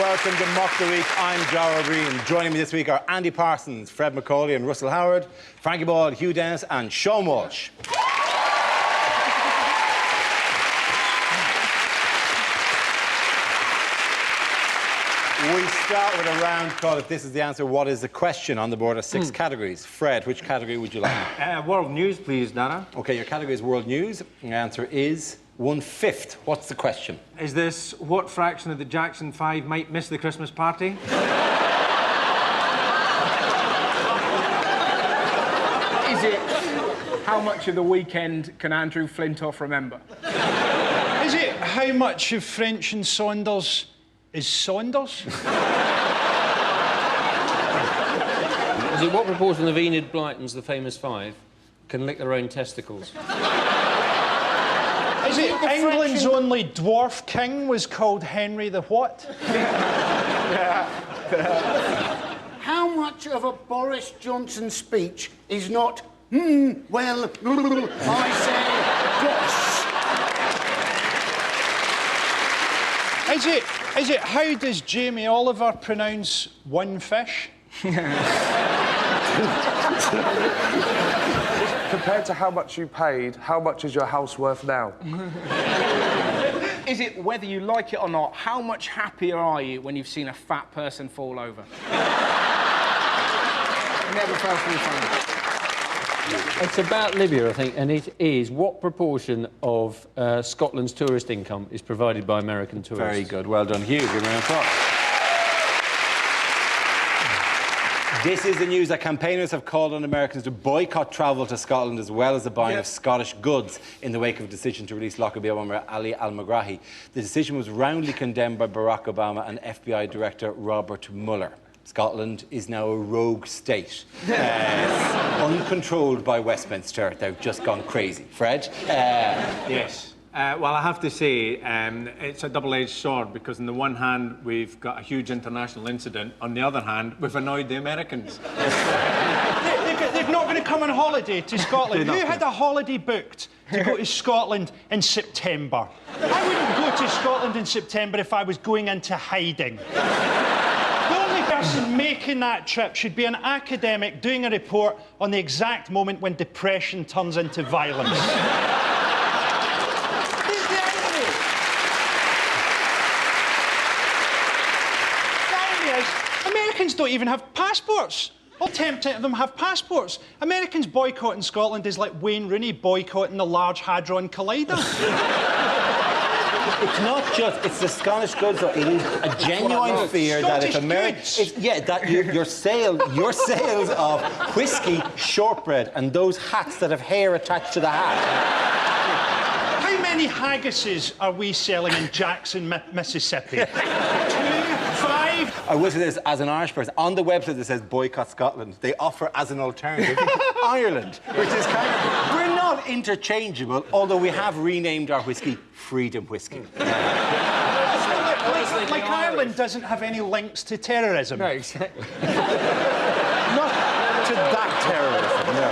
welcome to Mock the Week. I'm Dara Green. Joining me this week are Andy Parsons, Fred MacAulay and Russell Howard, Frankie Boyle, Hugh and Seann Walsh. We start with a round called If This Is the Answer, What Is the Question? On the board are 6 categories. Fred, which category would you like? World news, please, Dara. OK, your category is world news. The answer is 1/5. What's the question? Is this what fraction of the Jackson 5 might miss the Christmas party? Is it how much of the weekend can Andrew Flintoff remember? Is it how much of French and Saunders is Saunders? Is it what proportion of Enid Blyton's The Famous Five can lick their own testicles? Is it England's only dwarf king was called Henry the what? How much of a Boris Johnson speech is not, well, I say, boss? Is it how does Jamie Oliver pronounce one fish? Compared to how much you paid, how much is your house worth now? Is it whether you like it or not, how much happier are you when you've seen a fat person fall over? Never felt too funny. It's about Libya, I think, and it is what proportion of Scotland's tourist income is provided by American tourists? Very good. Well done, Hugh. Give me a round of applause. This is the news that campaigners have called on Americans to boycott travel to Scotland as well as the buying of Scottish goods in the wake of a decision to release Lockerbie bomber Ali al-Megrahi. The decision was roundly condemned by Barack Obama and FBI Director Robert Mueller. Scotland is now a rogue state, uncontrolled by Westminster. They've just gone crazy. Fred? Yes. Well, I have to say, it's a double-edged sword because on the one hand, we've got a huge international incident. On the other hand, we've annoyed the Americans. They're not going to come on holiday to Scotland. Who had a holiday booked to go to Scotland in September? I wouldn't go to Scotland in September if I was going into hiding. The only person making that trip should be an academic doing a report on the exact moment when depression turns into violence. Americans don't even have passports. All 10% of them have passports. Americans boycotting Scotland is like Wayne Rooney boycotting the Large Hadron Collider. It's not just, it's the Scottish goods, though. It is a genuine fear that if America... that your sales of whiskey, shortbread and those hats that have hair attached to the hat. How many haggises are we selling in Jackson, Mississippi? 2, 5? I will say this, as an Irish person, on the website that says boycott Scotland, they offer as an alternative Ireland, which is kind of... We're not interchangeable, although we have renamed our whiskey Freedom Whiskey. Like Ireland doesn't have any links to terrorism. No, exactly. Not to that terrorism, no.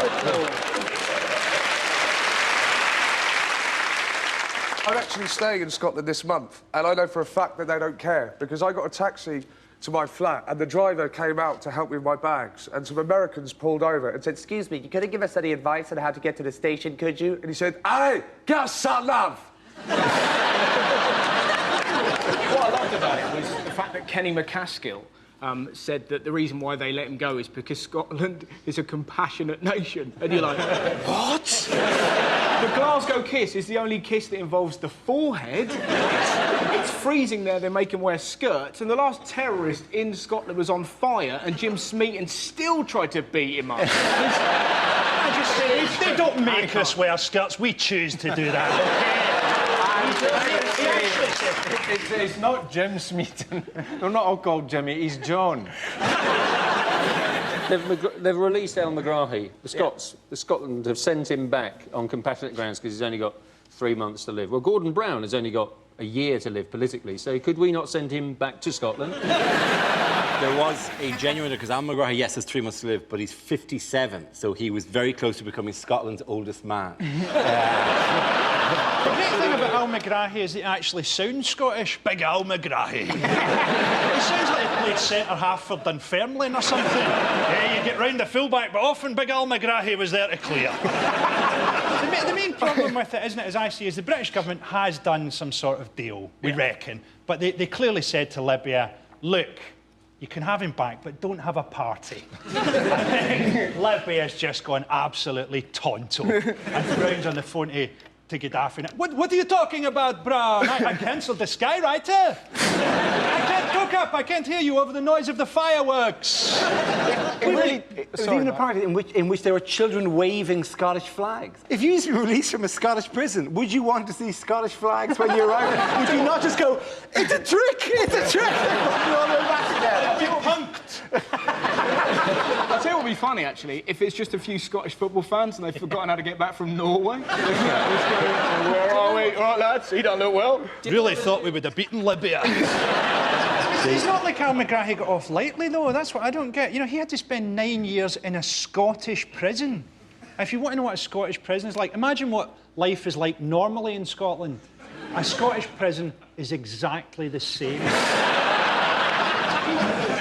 I'm actually staying in Scotland this month, and I know for a fact that they don't care, because I got a taxi to my flat, and the driver came out to help me with my bags, and some Americans pulled over and said, "Excuse me, you couldn't give us any advice on how to get to the station, could you?" And he said, "Hey, get us sat nav!" What I loved about it was the fact that Kenny McCaskill said that the reason why they let him go is because Scotland is a compassionate nation. And you're like, what? The Glasgow kiss is the only kiss that involves the forehead. It's freezing there, they make him wear skirts, and the last terrorist in Scotland was on fire, and Jim Smeaton still tried to beat him up. They don't make us wear skirts, we choose to do that, It's not Jim Smeaton. They're not all called Jimmy, he's John. They've released El Megrahi. The Scotland have sent him back on compassionate grounds because he's only got 3 months to live. Well, Gordon Brown has only got a year to live politically, so could we not send him back to Scotland? There was a genuine... Because Al McGrath, yes, has 3 months to live, but he's 57, so he was very close to becoming Scotland's oldest man. The great thing about about Al McGrahy is he actually sounds Scottish. Big Al McGrahy. He sounds like he played centre-half for Dunfermline or something. Yeah, you get round the full-back, but often Big Al McGrahy was there to clear. The main problem with it, isn't it, as I see, is the British government has done some sort of deal, we reckon. But they clearly said to Libya, look, you can have him back, but don't have a party. Libya's just gone absolutely tonto. And Brown's on the phone to Gaddafi. What are you talking about, Brown? I cancelled the skywriter. I can't cook up. I can't hear you over the noise of the fireworks. There was even a party in which there were children waving Scottish flags. If you were released from a Scottish prison, would you want to see Scottish flags when you arrive? Would you not just go, it's a trick, it's a trick? You're all the way back again. You punked. I'll tell you what would be funny, actually, if it's just a few Scottish football fans and they've forgotten how to get back from Norway. Where are we? All right, lads, he don't look well. Really thought we would have beaten Libya. It's not like Al McGrahy got off lightly, though. That's what I don't get. You know, he had to spend 9 years in a Scottish prison. If you want to know what a Scottish prison is like, imagine what life is like normally in Scotland. A Scottish prison is exactly the same.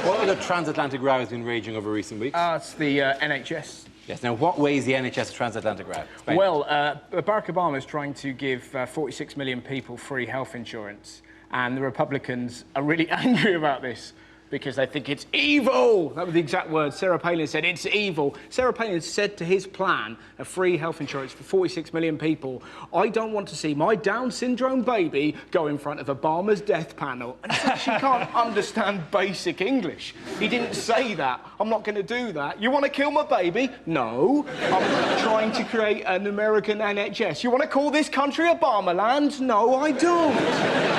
What other transatlantic row has been raging over recent weeks? It's the NHS. Yes, now what way is the NHS a transatlantic row? Explain. Well, Barack Obama is trying to give 46 million people free health insurance, and the Republicans are really angry about this because they think it's evil. That was the exact words. Sarah Palin said, it's evil. Sarah Palin said to his plan of free health insurance for 46 million people, I don't want to see my Down syndrome baby go in front of Obama's death panel. And she can't understand basic English. He didn't say that. I'm not going to do that. You want to kill my baby? No. I'm trying to create an American NHS. You want to call this country Obama land? No, I don't.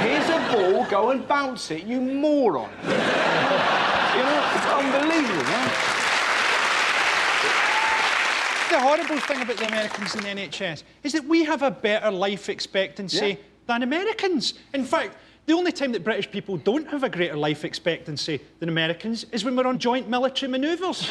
Here's a ball. Go and bounce it, you moron. You know, it's unbelievable, man. The horrible thing about the Americans and the NHS is that we have a better life expectancy than Americans. In fact, the only time that British people don't have a greater life expectancy than Americans is when we're on joint military manoeuvres.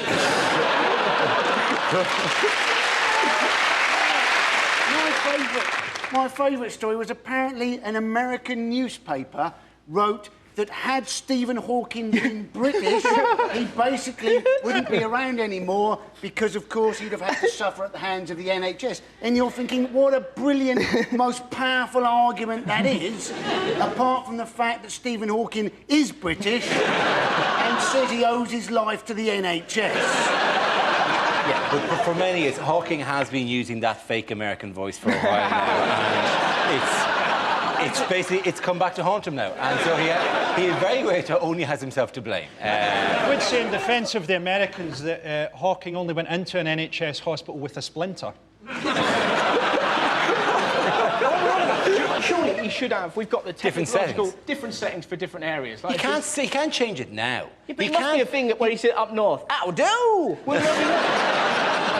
My favourite story was apparently an American newspaper wrote that had Stephen Hawking been British, he basically wouldn't be around anymore because, of course, he'd have had to suffer at the hands of the NHS. And you're thinking, what a brilliant, most powerful argument that is, apart from the fact that Stephen Hawking is British and says he owes his life to the NHS. Yeah, but for many, Hawking has been using that fake American voice for a while now, and it's basically, it's come back to haunt him now. And so he in very much only has himself to blame. I would say in defence of the Americans that Hawking only went into an NHS hospital with a splinter. Surely he should have. We've got the Different settings for different areas. Like He can't change it now. Yeah, but it must be a thing where he said up north. Ow, do!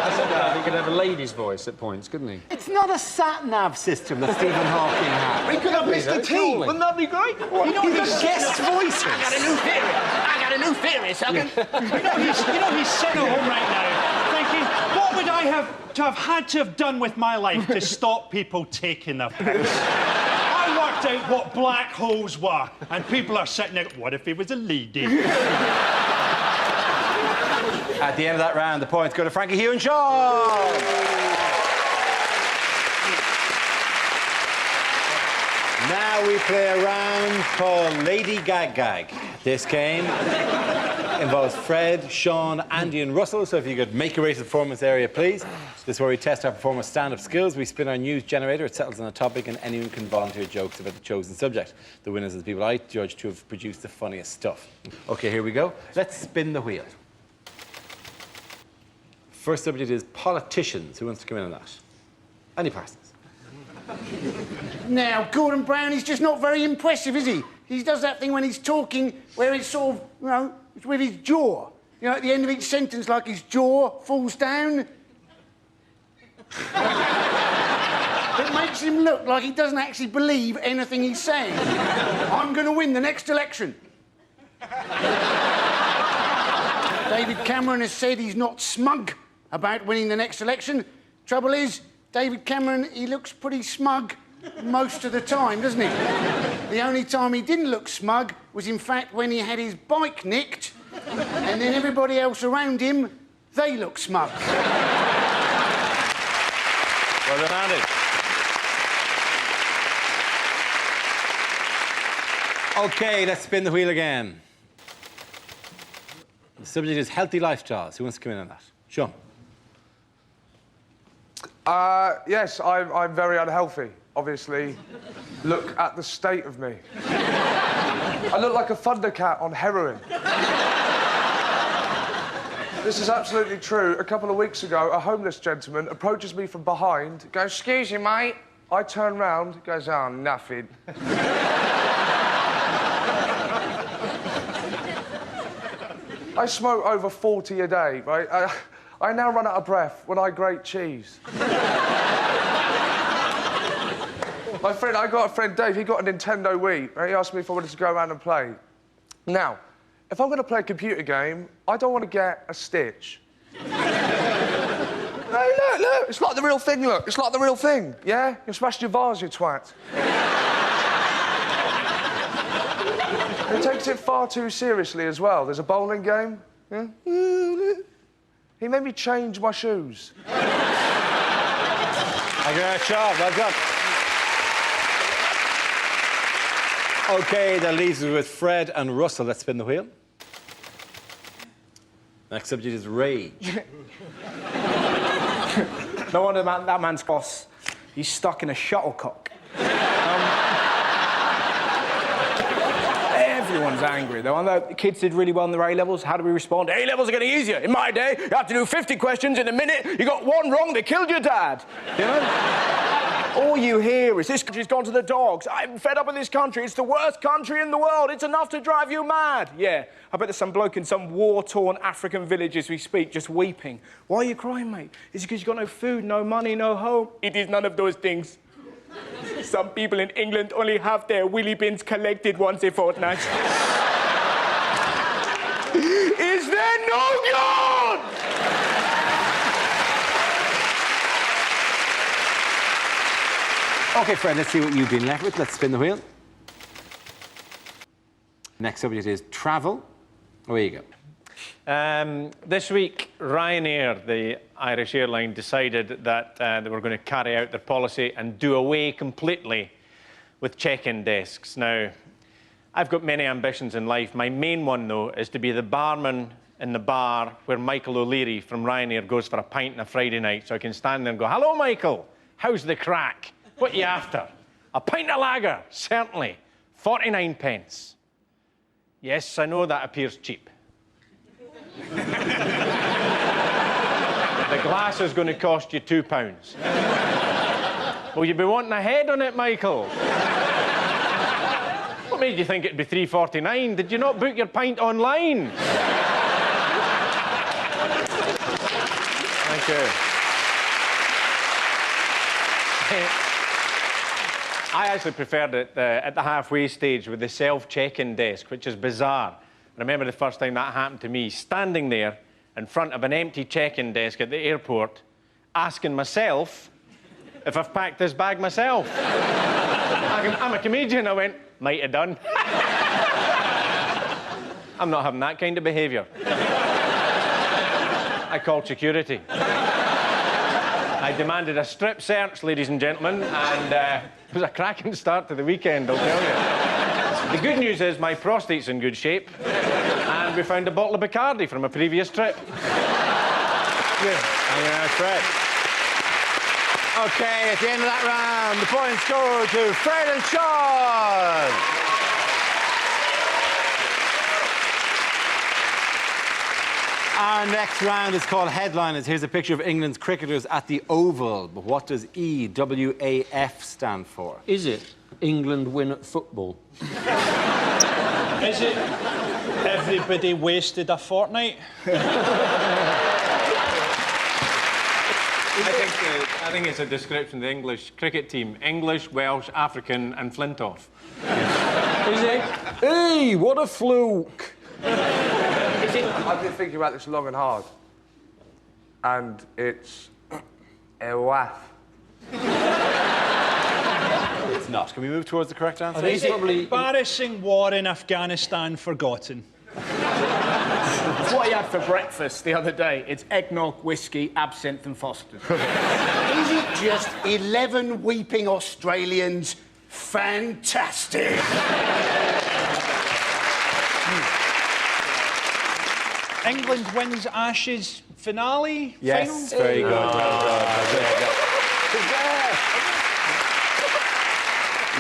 He could have a lady's voice at points, couldn't he? It's not a sat-nav system that Stephen Hawking had. He could have Mr. T. Wouldn't that be great? You know, he's guest voices. I got a new theory, Sugan. you know, he's sitting at home right now thinking, what would I have had to have done with my life to stop people taking their piss? I worked out what black holes were, and people are sitting there, what if he was a lady? At the end of that round, the points go to Frankie, Hugh and Seann. Now we play a round called Lady Gag Gag. This game involves Fred, Seann, Andy and Russell, so if you could make your way to the performance area, please. This is where we test our performers' stand-up skills. We spin our news generator, it settles on a topic, and anyone can volunteer jokes about the chosen subject. The winners are the people I judge to have produced the funniest stuff. OK, here we go. Let's spin the wheel. First subject is politicians. Who wants to come in on that? Andy Parsons. Now, Gordon Brown is just not very impressive, is he? He does that thing when he's talking where it's sort of, you know, it's with his jaw. You know, at the end of each sentence, like his jaw falls down. It makes him look like he doesn't actually believe anything he's saying. I'm going to win the next election. David Cameron has said he's not smug about winning the next election. Trouble is, David Cameron, he looks pretty smug most of the time, doesn't he? The only time he didn't look smug was, in fact, when he had his bike nicked, and then everybody else around him, they looked smug. Well done, Andy. OK, let's spin the wheel again. The subject is healthy lifestyles. Who wants to come in on that? Sean. Yes, I'm very unhealthy, obviously. Look at the state of me. I look like a thundercat on heroin. This is absolutely true. A couple of weeks ago, a homeless gentleman approaches me from behind, goes, "Excuse you, mate." I turn round, goes, "Oh, nothing." I smoke over 40 a day, right? I now run out of breath when I grate cheese. I got a friend, Dave, he got a Nintendo Wii, right? He asked me if I wanted to go around and play. Now, if I'm going to play a computer game, I don't want to get a stitch. No, look, it's like the real thing, look. It's like the real thing, yeah? You smashed your vase, you twat. He takes it far too seriously as well. There's a bowling game. Yeah? He made me change my shoes. Good job, well done. OK, that leaves us with Fred and Russell. Let's spin the wheel. Next subject is rage. No wonder that man's boss. He's stuck in a shuttlecock. Everyone's angry, though. I know the kids did really well in their A-levels. How do we respond? A-levels are getting easier. In my day, you had to do 50 questions in a minute. You got one wrong, they killed your dad. You know? All you hear is, this country's gone to the dogs. I'm fed up with this country. It's the worst country in the world. It's enough to drive you mad. Yeah, I bet there's some bloke in some war-torn African village as we speak, just weeping. Why are you crying, mate? Is it because you've got no food, no money, no home? It is none of those things. Some people in England only have their willy bins collected once a fortnight. Is there no God? OK, Fred, let's see what you've been left with. Let's spin the wheel. Next subject is travel. Away you go. This week, Ryanair, the Irish airline, decided that they were going to carry out their policy and do away completely with check-in desks. Now, I've got many ambitions in life. My main one, though, is to be the barman in the bar where Michael O'Leary from Ryanair goes for a pint on a Friday night, so I can stand there and go, "Hello, Michael. How's the crack? What are you after?" "A pint of lager, certainly. 49 pence. Yes, I know that appears cheap. The glass is going to cost you £2. Will you be wanting a head on it, Michael? What made you think it'd be £3.49? Did you not book your pint online?" Thank you. I actually preferred it at the halfway stage with the self-check-in desk, which is bizarre. I remember the first time that happened to me, standing there in front of an empty check-in desk at the airport, asking myself if I've packed this bag myself. I'm a comedian, I went, "Might have done." I'm not having that kind of behaviour. I called security. I demanded a strip search, ladies and gentlemen, and it was a cracking start to the weekend, I'll tell you. The good news is my prostate's in good shape, and we found a bottle of Bacardi from a previous trip. Good. Thank you very much, Fred. OK, at the end of that round, the points go to Fred and Sean. Our next round is called Headliners. Here's a picture of England's cricketers at the Oval. But what does EWAF stand for? Is it England win at football? Is it everybody wasted a fortnight? I think it's a description of the English cricket team. English, Welsh, African and Flintoff. Is it? Hey, what a fluke! I've been thinking about this long and hard. And it's a waff. it's not. Can we move towards the correct answer? Is it probably... Embarrassing war in Afghanistan forgotten. It's what he had for breakfast the other day. It's eggnog, whiskey, absinthe and Foster's. Is it just 11 weeping Australians? Fantastic! England wins Ashes finale? Yes, final? very good. Well done.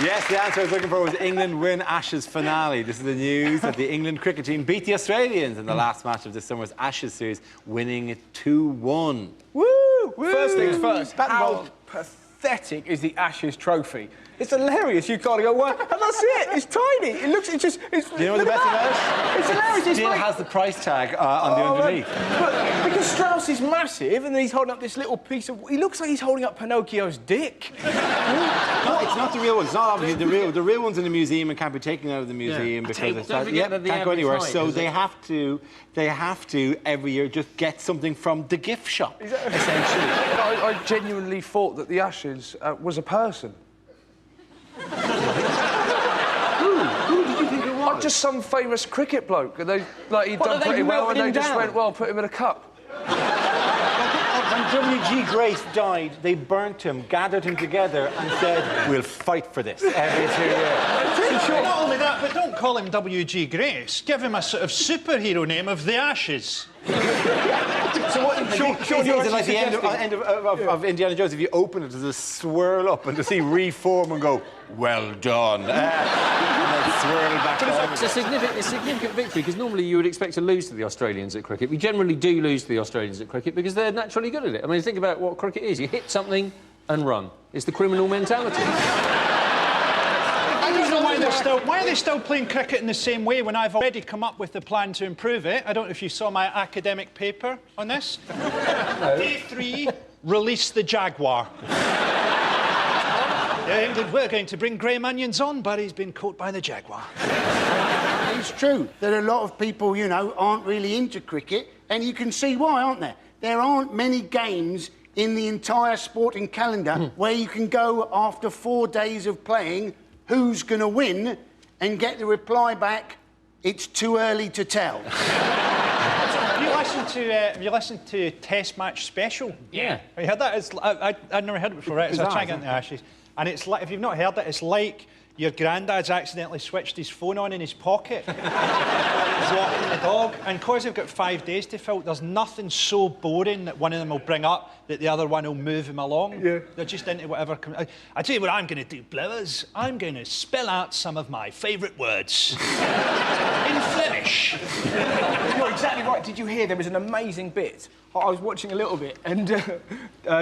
Yes, the answer I was looking for was England win Ashes finale. This is the news that the England cricket team beat the Australians in the last match of this summer's Ashes series, winning it 2-1. Woo! First things first, how pathetic is the Ashes trophy? It's hilarious. You can't go, what? And that's it. It's tiny. It looks, it's just... It's, Do you know what the best about it? It's hilarious. It It's still like, has the price tag on the underneath. But because Strauss is massive and then he's holding up this little piece of... He looks like he's holding up Pinocchio's dick. No, it's not the real one. It's not obviously the real one's in the museum and can't be taken out of the museum because it's don't forget that the can't go average anywhere. height, So is it? they have to every year just get something from the gift shop, essentially. I genuinely thought that the Ashes was a person. Who did you think it was? Just some famous cricket bloke, and he'd done pretty well, and they just went, well, put him in a cup. When W.G. Grace died, they burnt him, gathered him together, and said, "We'll fight for this every 2 years." Not only that, but don't call him W.G. Grace. Give him a sort of superhero name of the Ashes. So what... It's like the end of Indiana Jones. If you open it, does it swirl up and does he reform and go, "Well done," and then swirl back down? It's a significant victory, because normally you would expect to lose to the Australians at cricket. We generally do lose to the Australians at cricket because they're naturally good at it. I mean, think about what cricket is. You hit something and run. It's the criminal mentality. I don't know why are they still playing cricket in the same way when I've already come up with a plan to improve it. I don't know if you saw my academic paper on this. Day 3, release the Jaguar. England, we're going to bring Graham Onions on, but he's been caught by the Jaguar. It's true that a lot of people, you know, aren't really into cricket, and you can see why, aren't there? There aren't many games in the entire sporting calendar where you can go after 4 days of playing, who's going to win, and get the reply back, it's too early to tell. Have you listened to Test Match Special? Yeah. Have you heard that? I'd never heard it before, right? So I try to get into the Ashes. And it's like, if you've not heard it, it's like your granddad's accidentally switched his phone on in his pocket. He's walking the dog. And because they've got 5 days to fill, there's nothing so boring that one of them will bring up that the other one will move him along. Yeah. They're just into whatever comes... I tell you what I'm going to do, Blowers. I'm going to spell out some of my favourite words. In Flemish. You're exactly right. Did you hear there was an amazing bit? I was watching a little bit, and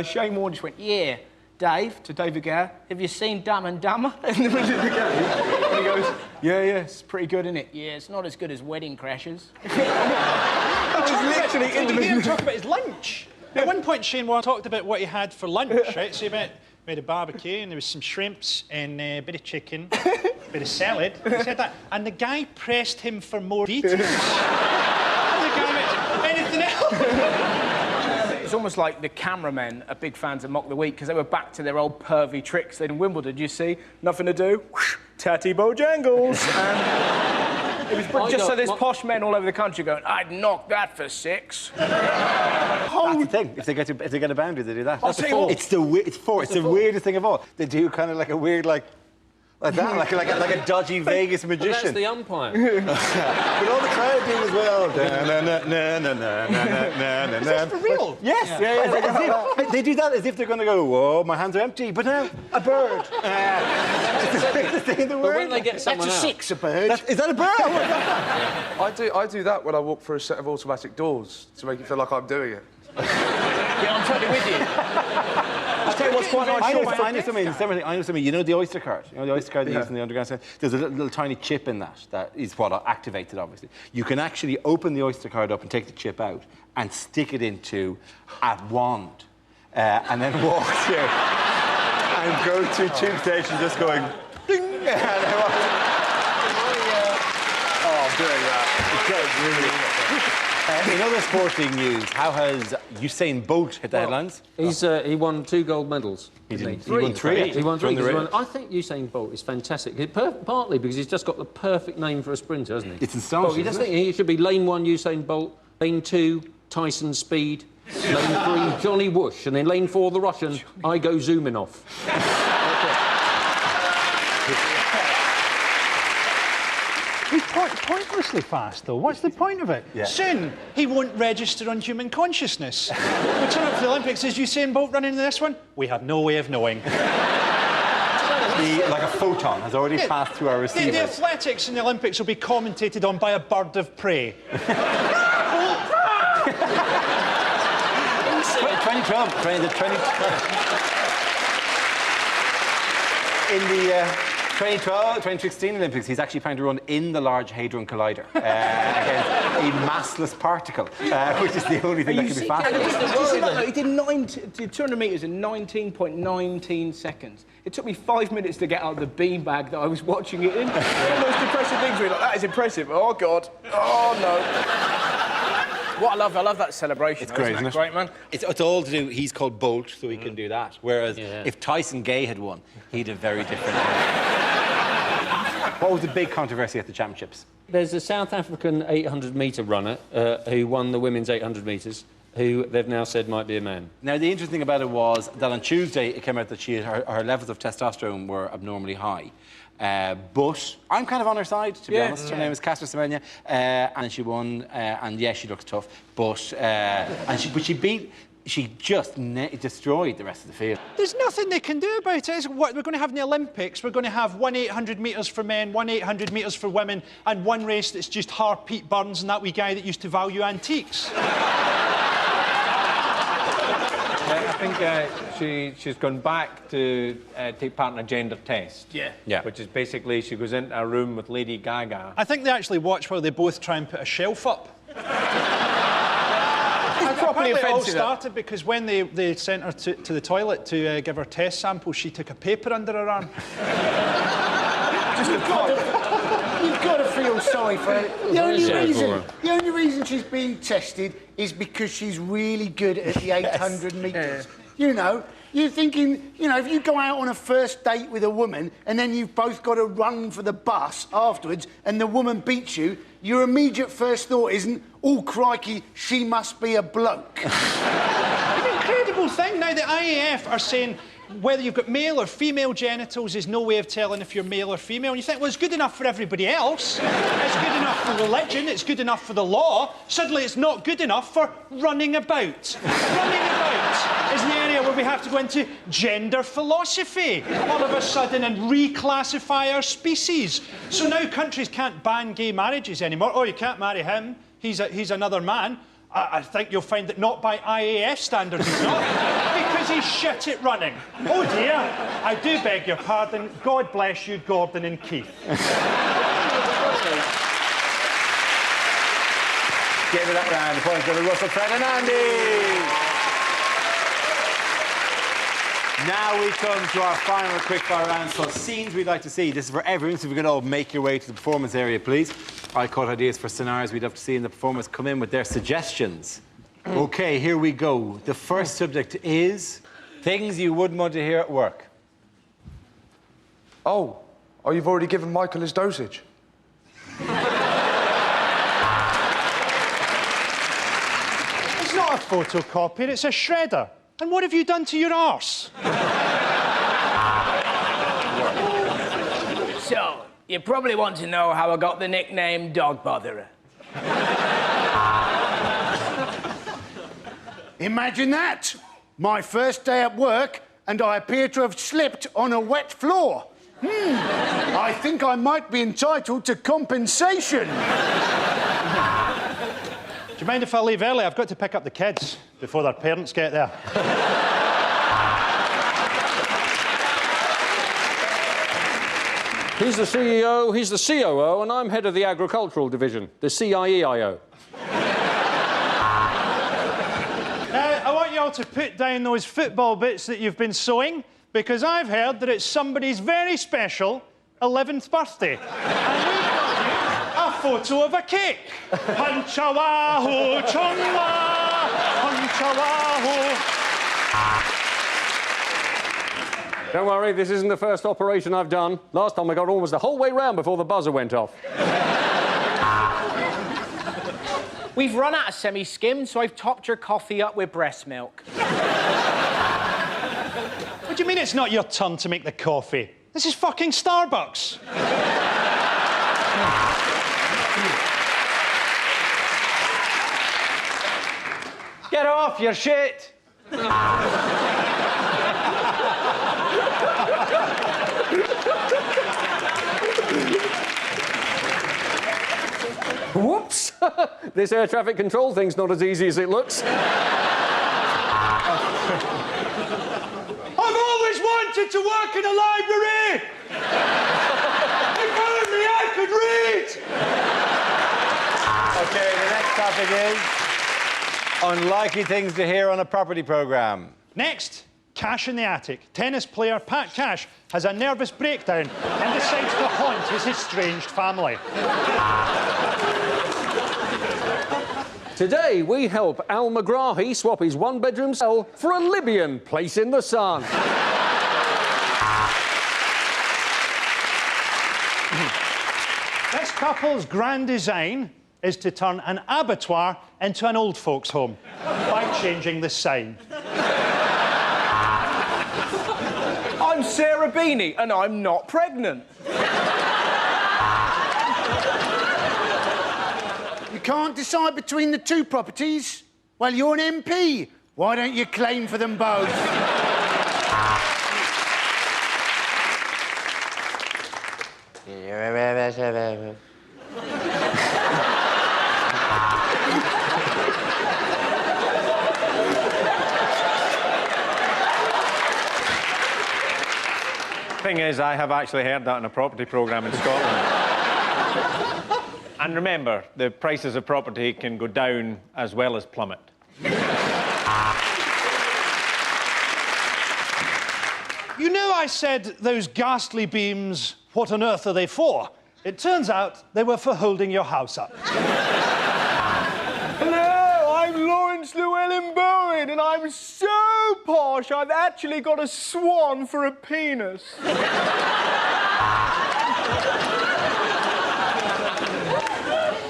Shane Warne just went, "Yeah, Dave," to David Gower, "have you seen Dumb and Dumber?" in the middle of the game. And he goes, yeah, it's pretty good, isn't it? Yeah, it's not as good as Wedding Crashers. I was literally in the Did you hear him middle. talk about his lunch? At one point, Shane Warne talked about what he had for lunch, right? So he made a barbecue, and there was some shrimps and a bit of chicken, a bit of salad. He said that, and the guy pressed him for more details. And the guy went, "Anything else?" It's almost like the cameramen are big fans of Mock the Week because they were back to their old pervy tricks they did in Wimbledon. You see, nothing to do, whoosh, tatty Bojangles. It was just so there's posh men all over the country going, "I'd knock that for 6." That's the thing. If they get a boundary, they do that. I'll tell you what. It's the weirdest thing of all. They do kind of like a weird like that, like a dodgy Vegas magician. That's the umpire. But all the crowd do as well. Is this for real? Yes. Yeah. They do that as if they're going to go, "Whoa, my hands are empty," but now a bird. It's the biggest thing in the But world. when they get someone That's a out... 6, a bird. Is that a bird? I do that when I walk through a set of automatic doors to make it feel like I'm doing it. Yeah, I'm totally with you. I'll tell you what's quite nice. I know something. You know the Oyster card? You know the Oyster card they use in the underground? There's a little tiny chip in that is what activates it, obviously. You can actually open the Oyster card up and take the chip out and stick it into a wand and then walk through and go to tube station just going ding. I'm doing that. It's really In other sporting news, how has Usain Bolt hit the headlines? He won 2 gold medals. He didn't didn't. He won 3. He won 3. From the I think Usain Bolt is fantastic. Partly because he's just got the perfect name for a sprinter, hasn't he? It's astonishing. Well, you just think he should be lane 1 Usain Bolt, lane 2 Tyson Speed, lane 3 Johnny Whoosh, and then lane 4 the Russian I go zooming off. He's pointlessly fast, though. What's the point of it? Yeah. Soon, he won't register on human consciousness. We turn up for the Olympics. Is Usain Bolt running in this one? We have no way of knowing. Like a photon has already passed through our receivers. The athletics in the Olympics will be commentated on by a bird of prey. 2016 Olympics, he's actually planning to run in the Large Hadron Collider against a massless particle, which is the only thing that can be faster. He did 200 metres in 19.19 seconds. It took me 5 minutes to get out of the beanbag that I was watching it in. One of the most impressive things were like, that is impressive. Oh, God. Oh, no. What I love that celebration. It's great, isn't it? Great, man. It's all to do. He's called Bolt, so he can do that. Whereas if Tyson Gay had won, he'd have very different. What was the big controversy at the championships? There's a South African 800-metre runner who won the women's 800 metres, who they've now said might be a man. Now, the interesting thing about it was that on Tuesday it came out that her levels of testosterone were abnormally high. But I'm kind of on her side, to be honest. Her name is Caster Semenya, and she won. And yes, she looks tough, but she just destroyed the rest of the field. There's nothing they can do about it. What we're going to have in the Olympics, we're going to have 1 800 metres for men, 1 800 metres for women, and one race that's just Pete Burns and that wee guy that used to value antiques. I think she's gone back to take part in a gender test. Yeah. Which is basically she goes into a room with Lady Gaga. I think they actually watch while they both try and put a shelf up. Properly Apparently it all offensive. started because when they sent her to the toilet to give her test samples, she took a paper under her arm. You've got to feel sorry for her. The only reason she's being tested is because she's really good at the 800 metres. You know, you're thinking, you know, if you go out on a first date with a woman and then you've both got to run for the bus afterwards and the woman beats you, your immediate first thought isn't, oh, crikey, she must be a bloke. An incredible thing. Now, the IAF are saying whether you've got male or female genitals is no way of telling if you're male or female. And you think, well, it's good enough for everybody else. It's good enough for religion. It's good enough for the law. Suddenly, it's not good enough for running about. Running about is an area where we have to go into gender philosophy all of a sudden and reclassify our species. So now countries can't ban gay marriages anymore. Oh, you can't marry him. He's another man. I think you'll find that not by IAF standards, he's not, because he's shit at running. Oh dear, I do beg your pardon. God bless you, Gordon and Keith. Give it that round. The points go to Russell, Fred and Andy. Now we come to our final quickfire round. So scenes we'd like to see. This is for everyone, so if we could all make your way to the performance area, please. I caught ideas for scenarios we'd love to see in the performance. Come in with their suggestions. OK, here we go. The first subject is things you wouldn't want to hear at work. Oh, you've already given Michael his dosage. It's not a photocopier, it's a shredder. And what have you done to your arse? So, you probably want to know how I got the nickname Dog Botherer. Imagine that. My first day at work, and I appear to have slipped on a wet floor. I think I might be entitled to compensation. Do you mind if I leave early? I've got to pick up the kids before their parents get there. He's the CEO, he's the COO, and I'm head of the agricultural division, the CIEIO. Now, I want you all to put down those football bits that you've been sewing, because I've heard that it's somebody's very special 11th birthday. And we've got you a photo of a cake. Punchawaho, chungwa, punchawaho. Don't worry, this isn't the first operation I've done. Last time I got almost the whole way round before the buzzer went off. We've run out of semi-skimmed, so I've topped your coffee up with breast milk. What do you mean it's not your turn to make the coffee? This is fucking Starbucks. Get off your shit! Whoops! This air traffic control thing's not as easy as it looks. I've always wanted to work in a library! If only I could read! OK, the next topic is unlikely things to hear on a property programme. Next, Cash in the attic. Tennis player Pat Cash has a nervous breakdown and decides to haunt his estranged family. Today, we help Al McGrahy swap his one-bedroom cell for a Libyan place in the sun. This couple's grand design is to turn an abattoir into an old folks' home by changing the sign. I'm Sarah Beanie and I'm not pregnant. You can't decide between the two properties? Well, you're an MP. Why don't you claim for them both? Thing is, I have actually heard that in a property programme in Scotland. And remember, the prices of property can go down as well as plummet. You know, I said those ghastly beams, what on earth are they for? It turns out they were for holding your house up. Hello, I'm Lawrence Llewellyn Bowen and I'm so posh I've actually got a swan for a penis.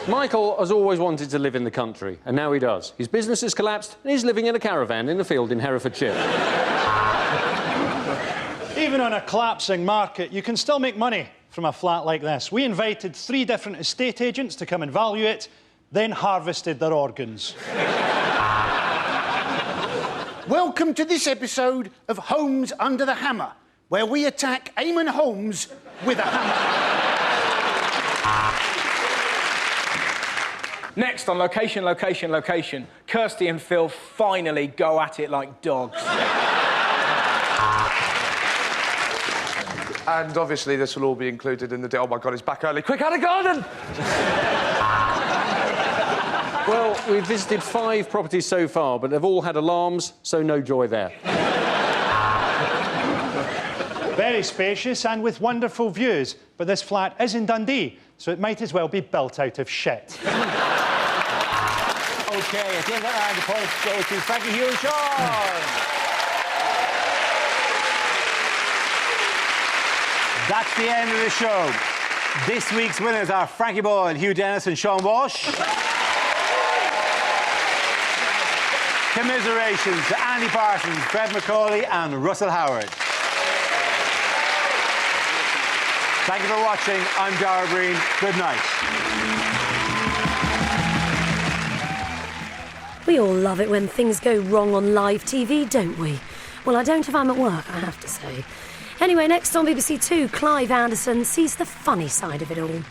Michael has always wanted to live in the country, and now he does. His business has collapsed, and he's living in a caravan in a field in Herefordshire. Even on a collapsing market, you can still make money from a flat like this. We invited 3 different estate agents to come and value it, then harvested their organs. Welcome to this episode of Homes Under the Hammer, where we attack Eamon Holmes with a hammer. Next on Location, Location, Location, Kirsty and Phil finally go at it like dogs. And obviously this will all be included in the deal. Oh my God, it's back early. Quick, out of garden! Well, we've visited 5 properties so far, but they've all had alarms, so no joy there. Very spacious and with wonderful views, but this flat is in Dundee, so it might as well be built out of shit. OK, at the end of that round, the points go to Frankie, Hugh and Seann. That's the end of the show. This week's winners are Frankie Boyle, Hugh Dennis and Seann Walsh. Commiserations to Andy Parsons, Fred MacAulay and Russell Howard. Thank you for watching. I'm Dara. Good night. We all love it when things go wrong on live TV, don't we? Well, I don't if I'm at work, I have to say. Anyway, next on BBC Two, Clive Anderson sees the funny side of it all.